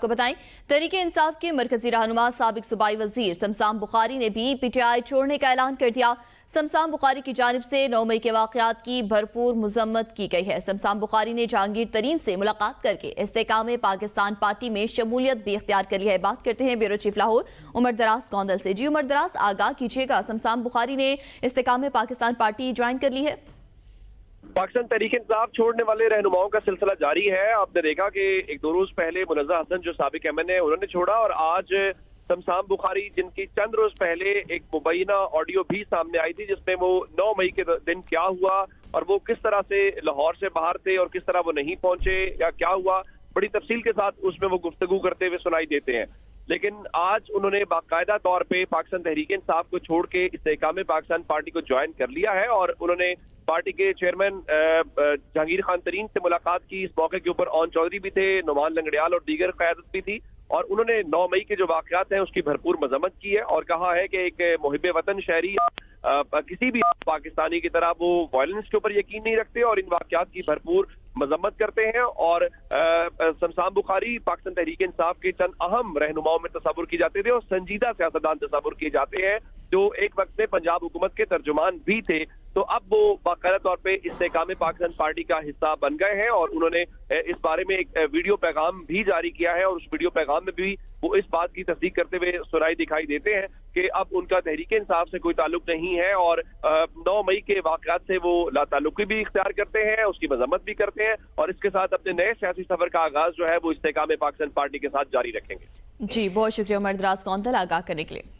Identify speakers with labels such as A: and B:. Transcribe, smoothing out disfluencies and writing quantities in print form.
A: کو بتائیں تحریک انصاف کے مرکزی رہنما سابق صوبائی وزیر شمسام بخاری نے بھی پی ٹی آئی چھوڑنے کا اعلان کر دیا۔ شمسام بخاری کی جانب سے 9 مئی کے واقعات کی بھرپور مذمت کی گئی ہے۔ شمسام بخاری نے جہانگیر ترین سے ملاقات کر کے استحکام پاکستان پارٹی میں شمولیت بھی اختیار کر لی ہے۔ بات کرتے ہیں بیورو چیف لاہور عمر دراز گوندل سے۔ جی عمر دراز، آگاہ کیجیے گا، شمسام بخاری نے استحکام پاکستان پارٹی جوائن کر لی ہے؟
B: پاکستان تحریک انصاف چھوڑنے والے رہنماؤں کا سلسلہ جاری ہے۔ آپ نے دیکھا کہ 2 روز پہلے منزہ حسن جو سابق ایم این اے انہوں نے چھوڑا، اور آج شمسام بخاری جن کی چند روز پہلے ایک مبینہ آڈیو بھی سامنے آئی تھی جس میں وہ 9 مئی کے دن کیا ہوا اور وہ کس طرح سے لاہور سے باہر تھے اور کس طرح وہ نہیں پہنچے یا کیا ہوا، بڑی تفصیل کے ساتھ اس میں وہ گفتگو کرتے ہوئے سنائی دیتے ہیں۔ لیکن آج انہوں نے باقاعدہ طور پہ پاکستان تحریک انصاف کو چھوڑ کے استحکام پاکستان پارٹی کو جوائن کر لیا ہے، اور انہوں نے پارٹی کے چیئرمین جہانگیر خان ترین سے ملاقات کی۔ اس موقع کے اوپر اون چودھری بھی تھے، نعمان لنگڑیال اور دیگر قیادت بھی تھی، اور انہوں نے 9 مئی کے جو واقعات ہیں اس کی بھرپور مذمت کی ہے اور کہا ہے کہ ایک محب وطن شہری کسی بھی پاکستانی کی طرح وہ وائلنس کے اوپر یقین نہیں رکھتے اور ان واقعات کی بھرپور مذمت کرتے ہیں۔ اور شمسام بخاری پاکستان تحریک انصاف کے چند اہم رہنماؤں میں تصور کی جاتے تھے اور سنجیدہ سیاستدان تصور کیے جاتے ہیں جو ایک وقت میں پنجاب حکومت کے ترجمان بھی تھے، تو اب وہ باقاعدہ طور پہ استحکام پاکستان پارٹی کا حصہ بن گئے ہیں، اور انہوں نے اس بارے میں ایک ویڈیو پیغام بھی جاری کیا ہے، اور اس ویڈیو پیغام میں بھی وہ اس بات کی تصدیق کرتے ہوئے سنائی دکھائی دیتے ہیں کہ اب ان کا تحریک انصاف سے کوئی تعلق نہیں ہے، اور 9 مئی کے واقعات سے وہ لا تعلقی بھی اختیار کرتے ہیں، اس کی مذمت بھی کرتے ہیں، اور اس کے ساتھ اپنے نئے سیاسی سفر کا آغاز جو ہے وہ استحکام پاکستان پارٹی کے ساتھ جاری رکھیں گے۔
A: جی بہت شکریہ عمر دراز گوندل آگاہ کرنے کے لیے۔